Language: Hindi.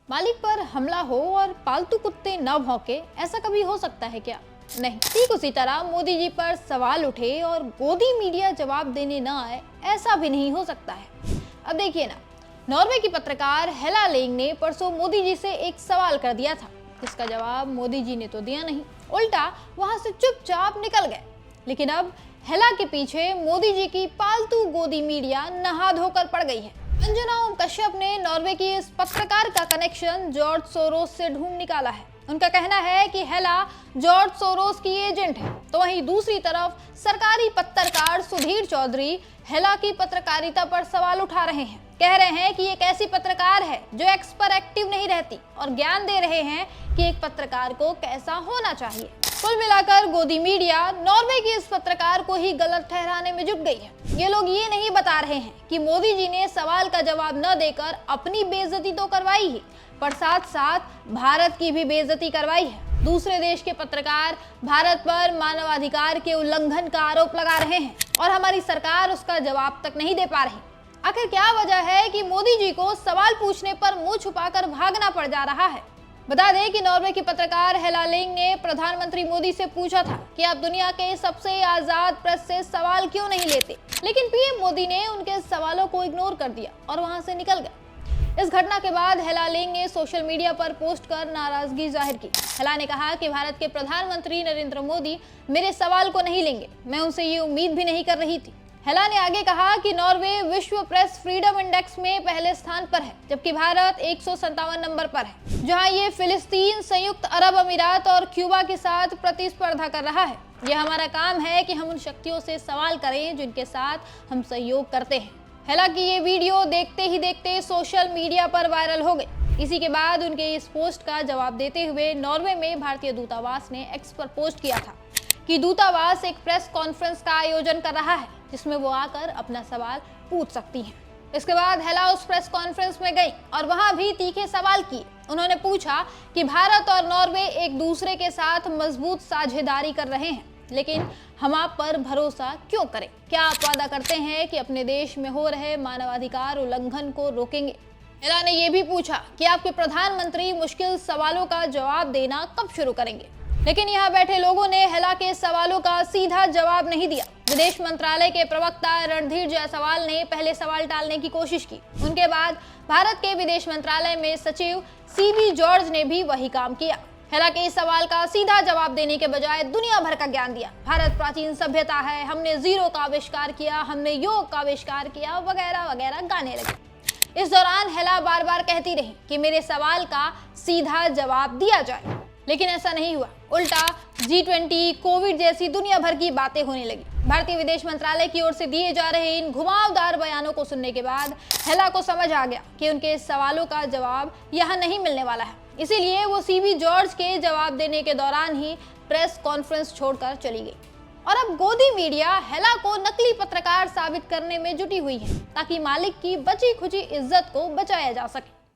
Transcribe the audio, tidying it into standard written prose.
मालिक पर हमला हो और पालतू कुत्ते न भौंके, ऐसा कभी हो सकता है क्या? नहीं। ठीक उसी तरह मोदी जी पर सवाल उठे और गोदी मीडिया जवाब देने न आए, ऐसा भी नहीं हो सकता है। अब देखिए ना, नॉर्वे की पत्रकार हेला लेंग ने परसों मोदी जी से एक सवाल कर दिया था, जिसका जवाब मोदी जी ने तो दिया नहीं, उल्टा वहां से चुपचाप निकल गए। लेकिन अब हेला के पीछे मोदी जी की पालतू गोदी मीडिया नहा धोकर पड़ गई है। अंजना ओम कश्यप ने नॉर्वे की इस पत्रकार का कनेक्शन जॉर्ज सोरोस से ढूंढ निकाला है। उनका कहना है कि हेला जॉर्ज सोरोस की एजेंट है, तो वहीं दूसरी तरफ सरकारी पत्रकार सुधीर चौधरी हेला की पत्रकारिता पर सवाल उठा रहे हैं। कह रहे हैं कि एक ऐसी पत्रकार है जो एक्स पर एक्टिव नहीं रहती और ज्ञान दे रहे हैं कि एक पत्रकार को कैसा होना चाहिए। कुल मिलाकर गोदी मीडिया नॉर्वे की इस पत्रकार को ही गलत ठहराने में जुट गई है। ये लोग ये नहीं बता रहे हैं कि मोदी जी ने सवाल का जवाब न देकर अपनी बेइज्जती तो करवाई ही, पर साथ साथ भारत की भी बेइज्जती करवाई है। दूसरे देश के पत्रकार भारत पर मानवाधिकार के उल्लंघन का आरोप लगा रहे हैं और हमारी सरकार उसका जवाब तक नहीं दे पा रही। आखिर क्या वजह है कि मोदी जी को सवाल पूछने पर मुंह छुपाकर भागना पड़ जा रहा है? बता दें कि नॉर्वे की पत्रकार हेला लेंग ने प्रधानमंत्री मोदी से पूछा था कि आप दुनिया के सबसे आजाद प्रेस से सवाल क्यों नहीं लेते, लेकिन पीएम मोदी ने उनके सवालों को इग्नोर कर दिया और वहां से निकल गए। इस घटना के बाद हेला लेंग ने सोशल मीडिया पर पोस्ट कर नाराजगी जाहिर की। हेला ने कहा कि भारत के प्रधानमंत्री नरेंद्र मोदी मेरे सवाल को नहीं लेंगे, मैं उनसे ये उम्मीद भी नहीं कर रही थी। हेला ने आगे कहा कि नॉर्वे विश्व प्रेस फ्रीडम इंडेक्स में पहले स्थान पर है, जबकि भारत 157 नंबर पर है, जहां ये फिलिस्तीन, संयुक्त अरब अमीरात और क्यूबा के साथ प्रतिस्पर्धा कर रहा है। यह हमारा काम है कि हम उन शक्तियों से सवाल करें जिनके साथ हम सहयोग करते हैं। हेला की ये वीडियो देखते ही देखते सोशल मीडिया पर वायरल हो गई। इसी के बाद उनके इस पोस्ट का जवाब देते हुए नॉर्वे में भारतीय दूतावास ने एक्स पर पोस्ट किया था कि दूतावास एक प्रेस कॉन्फ्रेंस का आयोजन कर रहा है, जिसमें वो आकर अपना सवाल पूछ सकती हैं। इसके बाद हेला उस प्रेस कॉन्फ्रेंस में गई और वहां भी तीखे सवाल किए। उन्होंने पूछा कि भारत और नॉर्वे एक दूसरे के साथ मजबूत साझेदारी कर रहे हैं, लेकिन हम आप पर भरोसा क्यों करें? क्या आप वादा करते हैं कि अपने देश में हो रहे मानवाधिकार उल्लंघन को रोकेंगे? हेला ने यह भी पूछा कि आपके प्रधानमंत्री मुश्किल सवालों का जवाब देना कब शुरू करेंगे, लेकिन यहाँ बैठे लोगों ने हेला के सवालों का सीधा जवाब नहीं दिया। विदेश मंत्रालय के प्रवक्ता रणधीर जायसवाल ने पहले सवाल टालने की कोशिश की। उनके बाद भारत के विदेश मंत्रालय में सचिव सीबी जॉर्ज ने भी वही काम किया। हेला के इस सवाल का सीधा जवाब देने के बजाय दुनिया भर का ज्ञान दिया। भारत प्राचीन सभ्यता है, हमने जीरो का आविष्कार किया, हमने योग का आविष्कार किया, वगैरह वगैरह गाने लगे। इस दौरान हेला बार बार कहती रही कि मेरे सवाल का सीधा जवाब दिया जाए, लेकिन ऐसा नहीं हुआ। उल्टा G20, कोविड जैसी दुनिया भर की बातें होने लगी। भारतीय विदेश मंत्रालय की ओर से दिए जा रहे इन घुमावदार बयानों को सुनने के बाद हेला को समझ आ गया कि उनके सवालों का जवाब यहाँ नहीं मिलने वाला है। इसीलिए वो सीबी जॉर्ज के जवाब देने के दौरान ही प्रेस कॉन्फ्रेंस छोड़कर चली गई। और अब गोदी मीडिया हेला को नकली पत्रकार साबित करने में जुटी हुई है, ताकि मालिक की बची खुची इज्जत को बचाया जा सके।